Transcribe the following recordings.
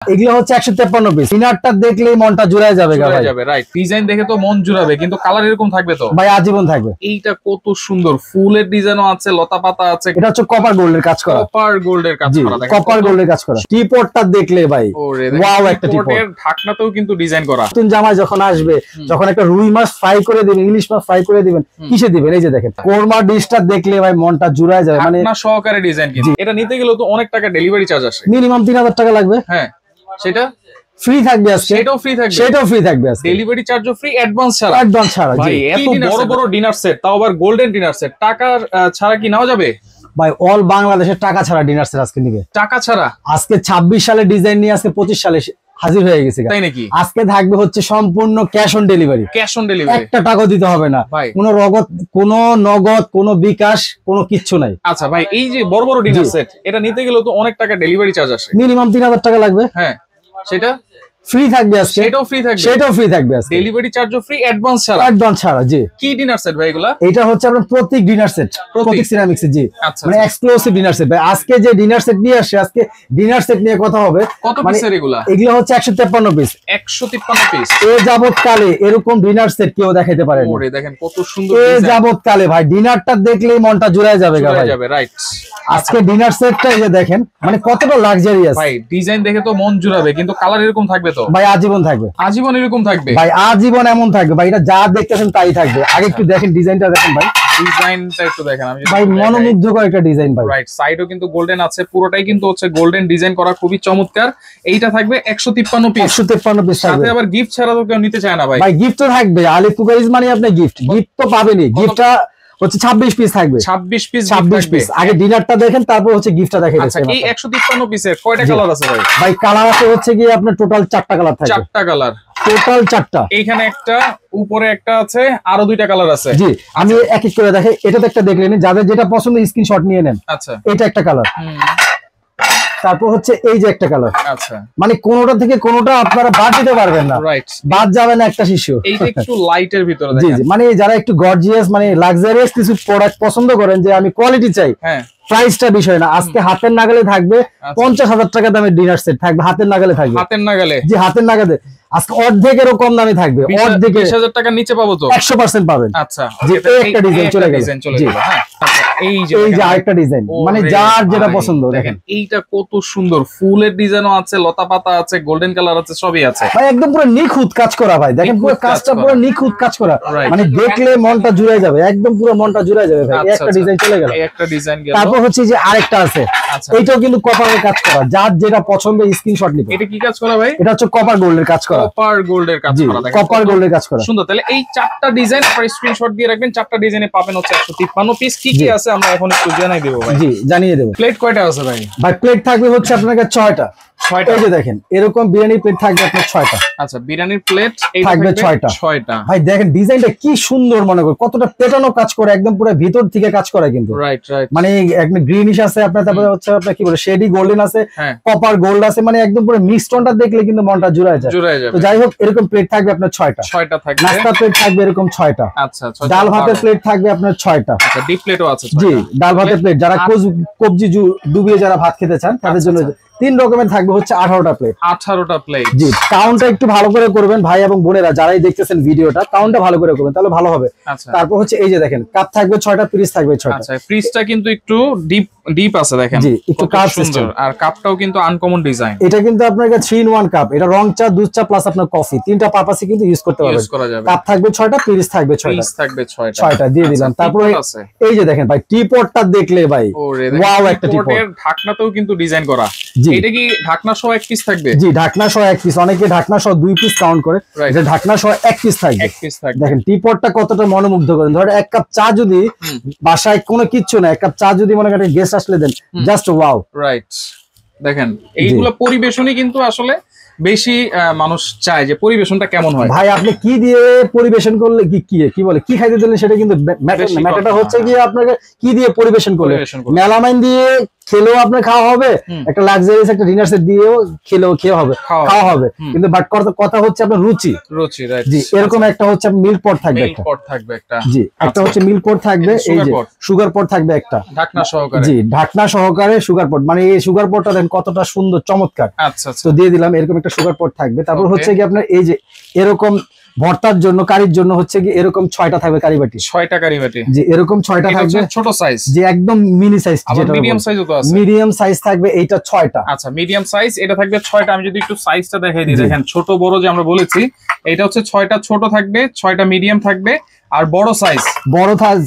এগুলো হচ্ছে 153 পিস। ইনারটা দেখলেই মনটা জুড়ায় যাবে ভাই। রাইট, ডিজাইন দেখে তো মন জুড়াবে, কিন্তু কালার এরকম থাকবে তো ভাই, আজীবন থাকবে। এইটা কত সুন্দর, ফুলের ডিজাইনও আছে, লতা পাতা আছে। এটা হচ্ছে কপার গোল্ডের কাজ করা। কপার গোল্ডের কাজ করা, দেখেন কপার গোল্ডের কাজ করা। টিপটটা দেখলে ভাই ওয়াও, একটা টিপটের ঢাকনাতেও কিন্তু ডিজাইন করা। নতুন জামাই যখন আসবে, যখন একটা রুই মাছ ফ্রাই করে দিবেন, ইলিশ মাছ ফ্রাই করে দিবেন, কিসে দিবেন? এই যে দেখেন কোরমা ডিশটা দেখলে ভাই মনটা জুড়ায় যাবে। মানে ঢাকনা সহকারে ডিজাইন। কিন্তু এটা নিতে গেলেও তো অনেক টাকা ডেলিভারি চার্জ আসে, মিনিমাম 3000 টাকা লাগবে। হ্যাঁ, সেটা ফ্রি থাকবে আজকে। সেটাও ফ্রি থাকবে আজকে। ডেলিভারি চার্জও ফ্রি, অ্যাডভান্স ছাড়া। অ্যাডভান্স ছাড়া। ভাই এত বড় বড় ডিনার সেট, তাও আবার গোল্ডেন ডিনার সেট, টাকা ছাড়া কি নেওয়া যাবে? ভাই অল বাংলাদেশের টাকা ছাড়া ডিনার সেট আজকে নিবে। টাকা ছাড়া। আজকে 26 সালে ডিজাইন নিয়ে আজকে 25 সালে হাজির হয়ে গেছে। তাই নাকি? আজকে থাকবে হচ্ছে সম্পূর্ণ cash on delivery. Cash on delivery, একটা টাকা দিতে হবে না। কোনো নগদ, কোনো বিকাশ, কোনো কিচ্ছু নাই। আচ্ছা ভাই, এই যে বড় বড় ডিনার সেট, এটা নিতে গেলেও তো অনেক টাকা ডেলিভারি চার্জ আসে, মিনিমাম 3000 টাকা লাগবে। হ্যাঁ, সেটা ফ্রি থাকবে আজকে। সেটাও ফ্রি থাকবে আজকে। ডেলিভারি চার্জও ফ্রি, অ্যাডভান্স ছাড়া। অ্যাডভান্স ছাড়া। জি। কি ডিনার সেট ভাই এগুলা? এটা হচ্ছে আপনার প্রতীক ডিনার সেট, প্রতীক সিরামিক্স। জি, মানে এক্সক্লুসিভ ডিনার সেট। ভাই আজকে যে ডিনার সেট নিয়ে আসছে, আজকে ডিনার সেট নিয়ে কথা হবে। কত পিসের এগুলা? এগুলো হচ্ছে 153 পিস। 153 পিস। এ যাবতকালে এরকম ডিনার সেট কেউ দেখাইতে পারে না। ওরে দেখেন কত সুন্দর ডিজাইন। এ যাবতকালে ভাই ডিনারটা দেখলেই মনটা জুড়ায় যাবে ভাই। রাইট। আজকে ডিনার সেটটা এই যে দেখেন, মানে কতটা লাক্সারিয়াস। ভাই ডিজাইন দেখে তো মন জুড়াবে, কিন্তু কালার এরকম থাকবে তো? ভাই আজীবন থাকবে। আজীবন এরকম থাকবে ভাই, আজীবন এমন থাকবে ভাই। এটা যা দেখতেছেন তাই থাকবে। আগে একটু দেখেন ডিজাইনটা, দেখেন ভাই, ডিজাইনটা একটু দেখেন। আমি ভাই মনোমুগ্ধকর একটা ডিজাইন ভাই। রাইট, সাইডও কিন্তু গোল্ডেন আছে, পুরোটাই কিন্তু হচ্ছে গোল্ডেন ডিজাইন করা, খুবই চমৎকার। এইটা থাকবে 153 পিস। 153 পিস থাকবে। সাথে আবার গিফট ছাড়া তো কেউ নিতে চায় না ভাই। ভাই গিফট তো থাকবে। আলিফ কুকারিজ মানে আপনি গিফট তো পাবেনই। গিফটটা হচ্ছে 26 পিস থাকবে। 26 পিস। 26 পিস। আগে ডিনারটা দেখেন, তারপর হচ্ছে গিফটটা দেখেন। আচ্ছা, এই 153 পিসের কয়টা কালার আছে ভাই? ভাই কালার আছে হচ্ছে কি আপনার টোটাল 4টা কালার থাকবে। 4টা কালার, টোটাল 4টা। এইখানে একটা, উপরে একটা আছে, আরো 2টা কালার আছে। জি, আমি এক এক করে দেখাই। এটা তো একটা দেখলেন, যাদের যেটা পছন্দ স্ক্রিনশট নিয়ে নেন। আচ্ছা, এটা একটা কালার। তারপর হচ্ছে এই যে একটা কালার। আচ্ছা, মানে কোনোটা থেকে কোনোটা আপনারা বাদ দিতে পারবেন না। রাইট, বাদ যাবে না একটা শিশু। এইটা একটু লাইটের ভিতরে জি দেখেন। জি, মানে যারা একটু গর্জিয়াস, মানে লাক্সারিয়াস কিছু প্রোডাক্ট পছন্দ করেন, যে আমি কোয়ালিটি চাই, হ্যাঁ, প্রাইসটা বিষয় না। আজকে হাতের নাগালে থাকবে 50,000 টাকা দামের ডিনার সেট থাকবে। হাতের নাগালে থাকবে। হাতের নাগালে? জি, হাতের নাগালে। আজকে অর্ধেকেরও কম দামে থাকবে। অর্ধেকে 20,000 টাকার নিচে পাবো তো? 100% পাবেন। আচ্ছা, যে একটা ডিজাইন চলে গেল। জি, হ্যাঁ। আচ্ছা, এই যে আরেকটা ডিজাইন, মানে যার যেটা পছন্দ দেখেন। এইটা কত সুন্দর, ফুলের ডিজাইনও আছে, লতা পাতা আছে, গোল্ডেন কালার আছে, সবই আছে ভাই। একদম পুরো নিখুঁত কাজ করা ভাই। দেখেন পুরো কাজটা পুরো নিখুঁত কাজ করা, মানে দেখলে মনটা জুড়ে যাবে। একদম পুরো মনটা জুড়ে যাবে ভাই। একটা ডিজাইন চলে গেল। একটা ডিজাইন গেল। তারপর হচ্ছে যে আরেকটা আছে, এইটাও কিন্তু কপারের কাজ করা। যার যেটা পছন্দ স্ক্রিনশট নিবে। এটা কি কাজ করা ভাই? এটা হচ্ছে কপার গোল্ডের কাজ করা। কপার গোল্ডের কাজ করা, দেখেন কপার গোল্ডের কাজ করা। সুন্দর। তাহলে এই 4টা ডিজাইন আপনারা স্ক্রিনশট দিয়ে রাখবেন। 4টা ডিজাইনে পাবেন হচ্ছে 153 পিস। কি কি আছে আমরা এখন একটু জানাই দেব ভাই। জি, জানিয়ে দেব। প্লেট কয়টা আছে ভাই? ভাই প্লেট থাকবে হচ্ছে আপনার কাছে 6টা। এই যে দেখেন, এরকম বিরিয়ানি প্লেট থাকবে আপনার 6টা। আচ্ছা, বিরিয়ানির প্লেট এই থাকবে 6টা। ভাই দেখেন ডিজাইনটা কি সুন্দর, মনে করেন কতটা পেটানো কাজ করে, একদম পুরো ভিতর থেকে কাজ করা কিন্তু। রাইট রাইট, মানে একদম গ্রিনিশ আছে আপনার, তারপরে হচ্ছে আপনার কি বলে শেডি গোল্ডেন আছে, কপার গোল্ড আছে, মানে একদম পুরো মিক্সডটা দেখলে কিন্তু মনটা জুড়ায় যায়। তো যাই হোক, এরকম প্লেট থাকবে আপনার 6টা থাকবে। নাস্তা প্লেট থাকবে এরকম 6টা। আচ্ছা, ডাল ভাতের প্লেট থাকবে আপনার 6টা। আচ্ছা, ডিপ প্লেটও আছে। জি, ডাল ভাতের প্লেট, যারা কবজি ডুবিয়ে যারা ভাত খেতে চান তাদের জন্য 3 রকমের থাকবে হচ্ছে 18টা প্লেট। 18টা প্লেট। জি, কাউন্টটা একটু ভালো করে করবেন ভাই এবং বোনেরা, যারাই দেখতেছেন ভিডিওটা, কাউন্টটা ভালো করে করবেন, তাহলে ভালো হবে। তারপর হচ্ছে এই যে দেখেন, কাপ থাকবে 6টা, ফ্রিজ থাকবে 6টা। আচ্ছা, ফ্রিজটা কিন্তু একটু ডিপ আছে দেখেন। জি, একটু কাপ সিস্টেম। আর কাপটাও কিন্তু আনকমন ডিজাইন। এটা কিন্তু আপনার কাছে 3 in 1 কাপ। এটা রং চা, দুধ চা প্লাস আপনার কফি, 3টা পারপাসে কিন্তু ইউজ করতে পারবেন। কাপ থাকবে 6টা, ফ্রিজ থাকবে 6টা দিয়ে দিলাম। তারপর এই যে দেখেন ভাই, টিপটটা দেখলে ভাই ওয়াও, একটা টিপট। ঢাকনাতেও কিন্তু ডিজাইন করা। এটা কি ঢাকনা সহ 1 পিস থাকবে? জি, ঢাকনা সহ 1 পিস। অনেকে ঢাকনা সহ 2 পিস কাউন্ট করে, এটা ঢাকনা সহ 1 পিস থাকবে। দেখেন টিপটটা কতটা মনোমুগ্ধ করেন। ধরেন 1 কাপ চা যদি বাসায় কোনো কিচ্ছু না, 1 কাপ চা যদি মনে করেন গেস্ট আসলে দেন, জাস্ট ওয়াও। রাইট, দেখেন এইগুলা পরিবেশনই কিন্তু আসলে বেশি মানুষ চায় যে পরিবেশনটা কেমন হয়। ভাই আপনি কি দিয়ে পরিবেশন করলে, কি বলে, কি খাইতে দিলেন সেটা কিন্তু ম্যাটারটা হচ্ছে কি আপনাকে কি দিয়ে পরিবেশন করলে। মেলামাইন দিয়ে খেলেও আপনার খাওয়া হবে, একটা লাক্সারিয়াস একটা ডিনার সেট দিয়েও খেলেও খাওয়া হবে, কিন্তু বাট কথা হচ্ছে আপনার রুচি। রাইট। জি, এরকম একটা হচ্ছে মিল্ক পট থাকবে একটা। জি, একটা হচ্ছে মিল্ক পট থাকবে, এই যে সুগার পট থাকবে একটা, ঢাকনা সহকারে। জি, ঢাকনা সহকারে সুগার পট। মানে এই সুগার পটটা দেন কতটা সুন্দর চমৎকার। আচ্ছা আচ্ছা, তো দিয়ে দিলাম, এরকম একটা সুগার পট থাকবে। তারপর হচ্ছে কি আপনার এই যে এরকম ভর্তার জন্য কারির জন্য হচ্ছে কি এরকম 6টা থাকবে কারি বাটি, 6টা কারি বাটি, জি এরকম 6টা থাকবে, ছোট সাইজ, যে একদম মিনি সাইজ, যেটা মিডিয়াম সাইজও তো আছে, মিডিয়াম সাইজ থাকবে এইটা 6টা। আচ্ছা মিডিয়াম সাইজ এটা থাকবে 6টা। আমি যদি একটু সাইজটা দেখাই দিই, দেখেন ছোট বড় যে আমরা বলেছি, এটা হচ্ছে 6টা ছোট থাকবে, 6টা মিডিয়াম থাকবে, আর বড়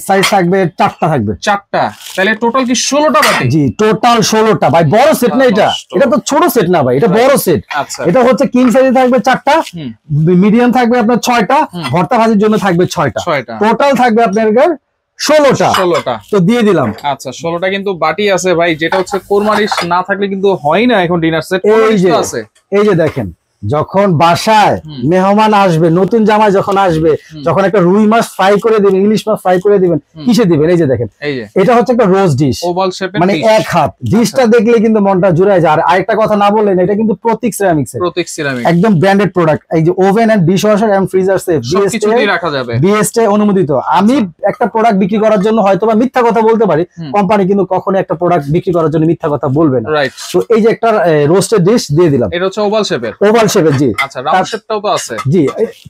সাইজ থাকবে 4টা থাকবে, 4টা। তাহলে টোটাল কি 16টা বাটি? জি টোটাল 16টা ভাই, বড় সেট না এটা, এটা তো ছোট সেট না ভাই, এটা বড় সেট। আচ্ছা, এটা হচ্ছে কিং সাইজে থাকবে 4টা, মিডিয়াম থাকবে আপনার 6টা, ভর্তা ভাজির জন্য থাকবে 6টা, টোটাল থাকবে আপনার 16টা। তো দিয়ে দিলাম। আচ্ছা 16টা কিন্তু বাটি আছে ভাই, যেটা হচ্ছে কোরমা ডিশ না থাকলে কিন্তু হয় না এখন ডিনার সেট। এই যে দেখেন, যখন বাসায় মেহমান আসবে, নতুন জামাই যখন আসবে, যখন একটা রুই মাছ ফ্রাই করে দিবেন, ইলিশ মাছ ফ্রাই করে দিবেন, কিসে দিবেন? এই যে দেখেন, এটা হচ্ছে একটা রোজ ডিশ, ওভাল শেপের, মানে এক হাত ডিশটা দেখলে কিন্তু মনটা জুড়ে যায়। আর আরেকটা কথা না বললেন, এটা কিন্তু প্রতীক সিরামিক্স, একদম ব্র্যান্ডেড প্রোডাক্ট। এই যে oven and dishwasher and freezer safe, BST অনুমোদিত। আমি একটা প্রোডাক্ট বিক্রি করার জন্য হয়তোবা মিথ্যা কথা বলতে পারি, কোম্পানি কিন্তু কখনো একটা প্রোডাক্ট বিক্রি করার জন্য মিথ্যা কথা বলবে না। তো এই যে একটা রোস্টেড ডিশ দিয়ে দিলাম, এটা হচ্ছে ওভাল শেপের, জি। আচ্ছা রাউন্ড শেপটাও তো আছে, জি।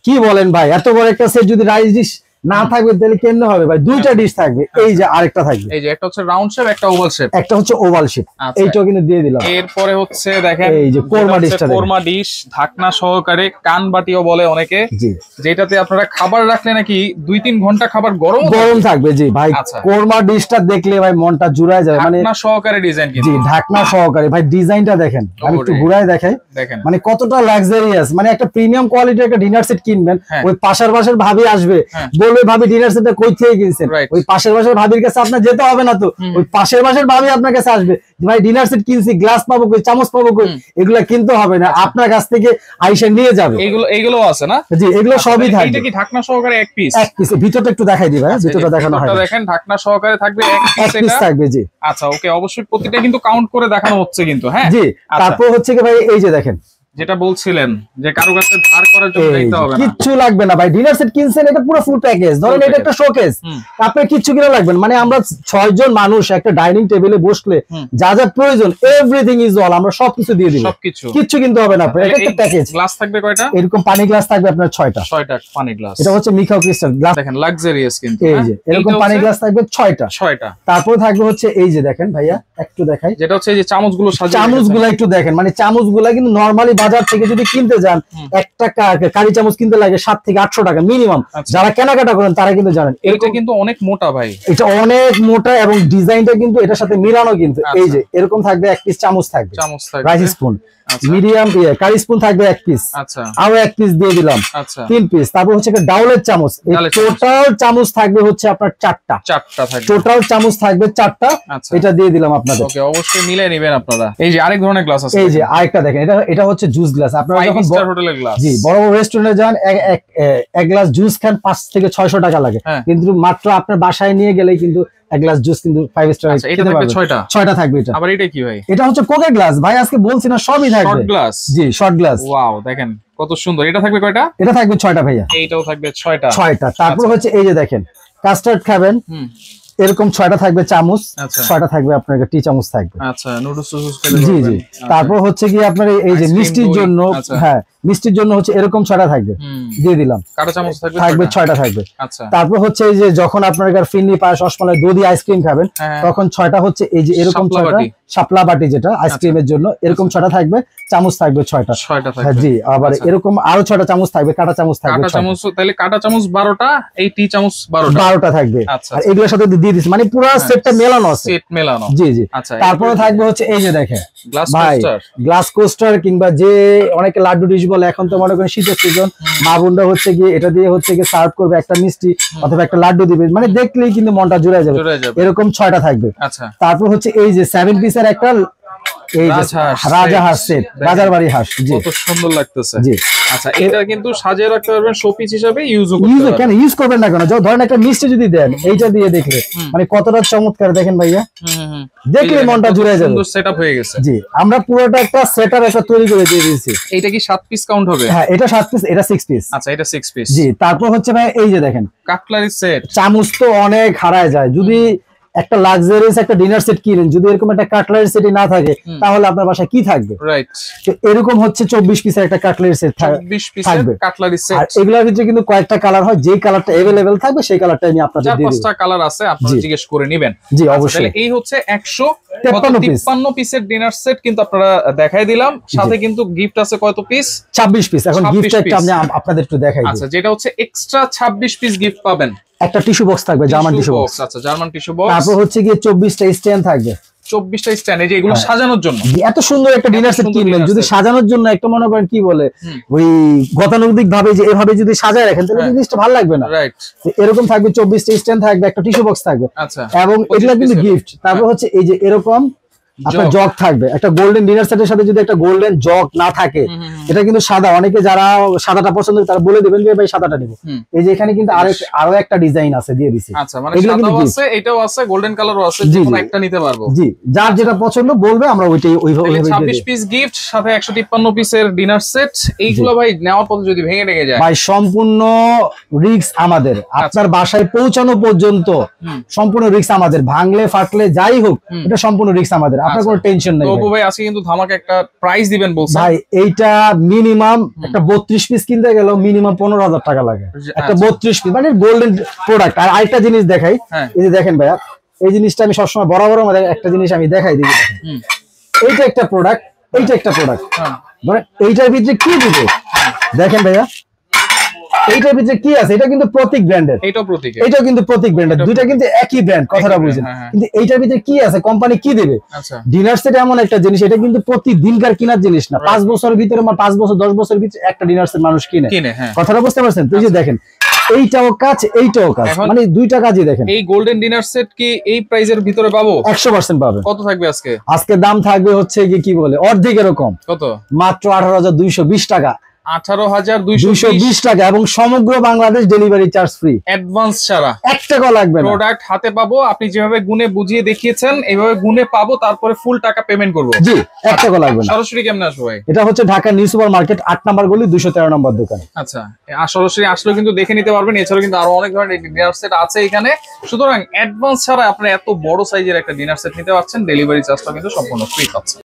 কি বলেন ভাই, এত বড় একটা সেট যদি রাইস ডিশ না থাকবে তাহলে কেমনে হবে ভাই? দুইটা ডিশ থাকবে, এই যে আরেকটা থাকবে, এই যে একটা হচ্ছে রাউন্ড শেপ, একটা ওভাল শেপ, একটা হচ্ছে ওভাল শেপ, এইটাও কিন্তু দিয়ে দিলাম। এরপরে হচ্ছে দেখেন এই যে কোরমা ডিশটা, কোরমা ডিশ ঢাকনা সহকারে, কান বাটিও বলে অনেকে, জি, যেটাতে আপনারা খাবার রাখলে নাকি 2-3 ঘন্টা খাবার গরম থাকবে। জি ভাই, কোরমা ডিশটা দেখলে ভাই মনটা জুড়ায় যায়, মানে ঢাকনা সহকারে ডিজাইন, জি ঢাকনা সহকারে। ভাই ডিজাইনটা দেখেন, আমি একটু ঘুরায় দেখাই, দেখেন মানে কতটা লাক্সারিয়াস, মানে একটা প্রিমিয়াম কোয়ালিটির একটা ডিনার সেট কিনবেন, ওই পাশের ভাবি আসবে, বলবে ভাবি ডিনার সেটটা কই থেকে কিনছেন, ওই পাশের ভাবির কাছে আপনার যেতে হবে না, তো ওই পাশের ভাবি আপনার কাছে আসবে, ভাই ডিনার সেট কিনছি, গ্লাস পাবো কই, চামচ পাবো কই, এগুলা কিনতে হবে না, আপনার কাছ থেকে আইসা নিয়ে যাবে। এইগুলো আছে না? জি এগুলো সবই থাকবে। এটা কি ঢাকনা সহকারে এক পিস? ভিতরটা একটু দেখাই দিই ভাই, ভিতরটা দেখানো হয়, দেখেন ঢাকনা সহকারে থাকবে এক পিস থাকবে, জি। আচ্ছা ওকে, অবশ্যই প্রতিটা কিন্তু কাউন্ট করে দেখানো হচ্ছে কিন্তু, হ্যাঁ জি। তারপর হচ্ছে কি ভাই, এই যে দেখেন, যেটা বলছিলেন যে কারো কাছে ধার করার জন্য দিতে হবে না, কিচ্ছু লাগবে না ভাই। ডিনার সেট কিনছেন, এটা পুরো ফুল প্যাকেজ, ধরেন এটা একটা শোকেস, আপনার কিচ্ছু কিনা লাগবে না। মানে আমরা 6 জন মানুষ একটা ডাইনিং টেবিলে বসলে যা যা প্রয়োজন, এভরিথিং ইজ অল, আমরা সবকিছু দিয়ে দিব, কিচ্ছু কিনতে হবে না আপনার। এটা একটা প্যাকেজ। গ্লাস থাকবে কয়টা? এরকম পানি গ্লাস থাকবে আপনার 6টা পানি গ্লাস। এটা হচ্ছে মিখাও ক্রিস্টাল গ্লাস, দেখেন লাক্সারিয়াস কিন্তু, এই যে এরকম পানি গ্লাস থাকবে 6টা। তারপর থাকবে হচ্ছে এই যে দেখেন ভাইয়া, একটু দেখাই, যেটা হচ্ছে এই যে চামচগুলো সাজিয়ে, চামচগুলো একটু দেখেন, মানে চামচগুলো কিন্তু নরমালি বাজার থেকে যদি কিনতে যান, একটা কারি চামচ কিনতে লাগে 7 থেকে 800 টাকা মিনিমাম। যারা কেনাকাটা করেন তারা কিন্তু জানেন, এটা কিন্তু অনেক মোটা ভাই, এটা অনেক মোটা, এবং ডিজাইনটা কিন্তু এটার সাথে মিলানো কিন্তু। এই যে এরকম থাকবে, এক পিস চামচ থাকবে, রাইস স্পুন, মিডিয়াম কারি স্পুন থাকবে 1 পিস, আরো 1 পিস দিয়ে দিলাম, 3 পিস। তারপর হচ্ছে ডাউলের চামচ, টোটাল চামচ থাকবে হচ্ছে আপনার 4টা থাকবে, টোটাল চামচ থাকবে 4টা, এটা দিয়ে দিলাম আপনাদের। ওকে, অবশ্যই মিলাই নেবেন আপনারা। এই যে আরেক ধরনের গ্লাস আছে, এই যে আরেকটা দেখেন, এটা হচ্ছে জুস গ্লাস। আপনারা যখন হোটেলের গ্লাস, জি বড় বড় রেস্টুরেন্টে যান, এক গ্লাস জুস খান 5 থেকে 600 টাকা লাগে, কিন্তু মাত্র আপনার বাসায় নিয়ে গেলেই কিন্তু এক গ্লাস জুস কিন্তু 5 স্টার। এটা থাকবে 6টা থাকবে। এটা আবার এটা কি ভাই? এটা হচ্ছে কোকের গ্লাস ভাই, আজকে বলছি না সবই থাকবে, শর্ট গ্লাস, জি শর্ট গ্লাস। ওয়াও, দেখেন কত সুন্দর। এটা থাকবে কয়টা? এটা থাকবে 6টা ভাইয়া, এইটাও থাকবে 6টা। তারপর হচ্ছে এই যে দেখেন, কাস্টার্ড খাবেন, এরকম 6টা থাকবে চামচ, 6টা থাকবে আপনার টি চামচ থাকবে। আচ্ছা, নুডলস জি জি। তারপর হচ্ছে কি আপনার এই যে মিষ্টির জন্য, হ্যাঁ মিষ্টির জন্য হচ্ছে এরকম 6টা থাকবে, দিয়ে দিলাম। কাঁটা চামচ থাকবে 6টা থাকবে। আচ্ছা, তারপর হচ্ছে এই যে যখন আপনার ফিরনি পায়েস, রসমালাই, দধি, আইসক্রিম খাবেন, তখন 6টা হচ্ছে এই যে এরকম 6টা শাপলা বাটি, যেটা আইসক্রিমের জন্য, এরকম 6টা থাকবে, চামচ থাকবে 6টা থাকবে, জি। আবার এরকম আরো 6টা চামচ থাকবে, কাঁটা চামচ থাকবে, তাহলে কাঁটা চামচ 12টা, এই টি চামচ 12টা থাকবে। আর এগুলোর সাথে দিয়ে দিচ্ছি, মানে পুরো সেটটা মেলানো আছে, সেট মেলানো, জি জি। তারপরে থাকবে হচ্ছে এই যে দেখেন ভাই, গ্লাস কোস্টার, কিংবা যে অনেকে লাড্ডু ডিশ বলে, এখন তো মনে করেন শীতের সিজন, মা বোনরা হচ্ছে কি এটা দিয়ে হচ্ছে কি সার্ভ করবে, একটা মিষ্টি অথবা একটা লাড্ডু দিবে, মানে দেখলেই কিন্তু মনটা জুড়ে যাবে, এরকম 6টা থাকবে। তারপর হচ্ছে এই যে 7 পিসের একটা এই রাজা হাঁস সেট, রাজার বাড়ি হাঁস, জি কত সুন্দর লাগতেছে, জি। আচ্ছা, এটা কিন্তু সাজিয়ে রাখতে পারবেন, শোপিস হিসেবে ইউজ কেন ইউজ করবেন না কেন? ধরেন একটা মিষ্টি যদি দেন, এইটা দিয়ে দেখলে মানে কতটা চমৎকার, দেখেন ভাইয়া, দেখলে মনটা জুড়ে যাবে, সুন্দর সেটআপ হয়ে গেছে, জি। আমরা পুরোটা একটা সেটআপ একটা তৈরি করে দিয়ে দিয়েছি। এইটা কি 7 পিস কাউন্ট হবে? হ্যাঁ, এটা 7 পিস, এটা 6 পিস। আচ্ছা, এটা 6 পিস, জি। তারপর হচ্ছে ভাই এই যে দেখেন, কাটলারি সেট, চামচ তো অনেক হারায় যায়, যদি একটা লাক্সারিয়াস একটা ডিনার সেট কিনেন, যদি এরকম একটা কাটলারি সেট না থাকে তাহলে আপনার বাসায় কি থাকবে? রাইট। তো এরকম হচ্ছে 24 পিসের একটা কাটলারি সেট 24 পিসের কাটলারি সেট। আর এগুলোর ভিতরে কিন্তু কয়েকটা কালার হয়, যে কালারটা अवेलेबल থাকবে সেই কালারটা আমি আপনাদের দিয়ে দেব। 4-5টা কালার আছে, আপনারা জিজ্ঞেস করে নেবেন। জি অবশ্যই। এই হচ্ছে 153 পিসের ডিনার সেট কিন্তু আপনারা দেখাই দিলাম, সাথে কিন্তু গিফট আছে কত পিস? 26 পিস। এখন গিফট একটা আমি আপনাদের একটু দেখাই দিই। আচ্ছা, যেটা হচ্ছে এক্সট্রা 26 পিস গিফট পাবেন। একটা টিস্যু বক্স থাকবে, জার্মান টিস্যু বক্স। আচ্ছা, জার্মান টিস্যু বক্স। তারপর হচ্ছে গিয়ে 24টা স্ট্যান্ড থাকবে। 24টা স্ট্যান্ড, এই যে এগুলো সাজানোর জন্য। এত সুন্দর একটা ডিনার সেট কিনবেন, যদি সাজানোর জন্য একটা মনে করেন কি বলে ওই গতানুগতিক ভাবে যে এভাবে যদি সাজায় রাখেন তাহলে জিনিসটা ভালো লাগবে না। রাইট। এরকম থাকবে 24টা স্ট্যান্ড থাকবে, একটা টিস্যু বক্স থাকবে। আচ্ছা, এবং এগুলা কিন্তু গিফট। তারপর হচ্ছে এই যে এরকম আপনার জগ থাকবে, একটা গোল্ডেন ডিনার সেটের সাথে যদি একটা গোল্ডেন জগ না থাকে, এটা কিন্তু সাদা, অনেকে যারা সাদাটা পছন্দ করে তারা বলে দিবেন যে ভাই সাদাটা নিব। এই যে এখানে কিন্তু আরো একটা ডিজাইন আছে দিয়ে দিছি। আচ্ছা, মানে সাদাও আছে, এটাও আছে, গোল্ডেন কালারও আছে, যে কোনো একটা নিতে পারবো। জি, যার যেটা পছন্দ বলবে আমরা ওইটাই ওইভাবে 26 পিস গিফট সাথে 153 পিসের ডিনার সেট। এইগুলো ভাই নেওয়ার পর যদি ভেঙে টেগে যায় ভাই সম্পূর্ণ রিস্ক আমাদের, আপনার বাসায় পৌঁছানো পর্যন্ত সম্পূর্ণ রিস্ক আমাদের, ভাঙলে ফাটলে যাই হোক এটা সম্পূর্ণ রিস্ক আমাদের, আপনার কোনো টেনশন নেই। তো ভাই আজকে কিন্তু ধামাকা একটা প্রাইস দিবেন বলছেন ভাই। এইটা মিনিমাম একটা 32 পিস কিনতে গেলেও মিনিমাম 15,000 টাকা লাগে একটা 32 পিস, মানে গোল্ডেন প্রোডাক্ট। আর আরেকটা জিনিস দেখাই, এই যে দেখেন ভাইয়া, এই জিনিসটা আমি সবসময় বরাবর আমাদের একটা জিনিস আমি দেখাই দিই। এইটা একটা প্রোডাক্ট, এইটা একটা প্রোডাক্ট, ধরেন এইটার ভিতরে কি দিবে দেখেন ভাইয়া, এইটার ভিতরে কি আছে, এটা কিন্তু প্রতীক ব্র্যান্ডের, এটাও কিন্তু প্রতীক ব্র্যান্ডের, দুইটা কিন্তু একই ব্র্যান্ড, কথাটা বুঝেন। কিন্তু এইটার ভিতরে কি আছে, কোম্পানি কি দেবে? ডিনার সেট এমন একটা জিনিস, এটা কিন্তু প্রতিদিনকার কেনার জিনিস না, 5 বছরের ভিতরে, 5 বছর 10 বছরের ভিতরে একটা ডিনার সেট মানুষ কিনে, কথাটা বুঝতে পারছেন? তো এই যে দেখেন, এইটাও কাজ, এইটাও কাজ, মানে দুইটা কাজই দেখেন। এই গোল্ডেন ডিনার সেট কি এই প্রাইজের ভিতরে পাবো? 100% পাবে। কত থাকবে আজকে? আজকে দাম থাকবে হচ্ছে কি বলে অর্ধেক এরকম, কত? মাত্র 18,220 টাকা। 18,220 টাকা, এবং সমগ্র Bangladesh delivery charge free, advance ছাড়া 1 টাকা লাগবে না। প্রোডাক্ট হাতে পাবো, আপনি যেভাবে গুনে বুঝিয়ে দেখিয়েছেন এইভাবে গুনে পাবো, তারপরে ফুল টাকা পেমেন্ট করবো। জি, 1 টাকা লাগবে না। সরাসরি কেমনে আসবো ভাই? এটা হচ্ছে ঢাকা নিউ সুপার মার্কেট 8 নম্বর গলি 213 নম্বর দোকান। আচ্ছা, সরাসরি আসলেও কিন্তু দেখে নিতে পারবেন। এছাড়াও কিন্তু আরো অনেক ধরনের ডিনার সেট আছে এখানে, সুতরাং অ্যাডভান্স ছাড়া আপনি এত বড় সাইজের একটা ডিনার সেট নিতে পারছেন, ডেলিভারি চার্জটা কিন্তু সম্পূর্ণ ফ্রি পাচ্ছেন।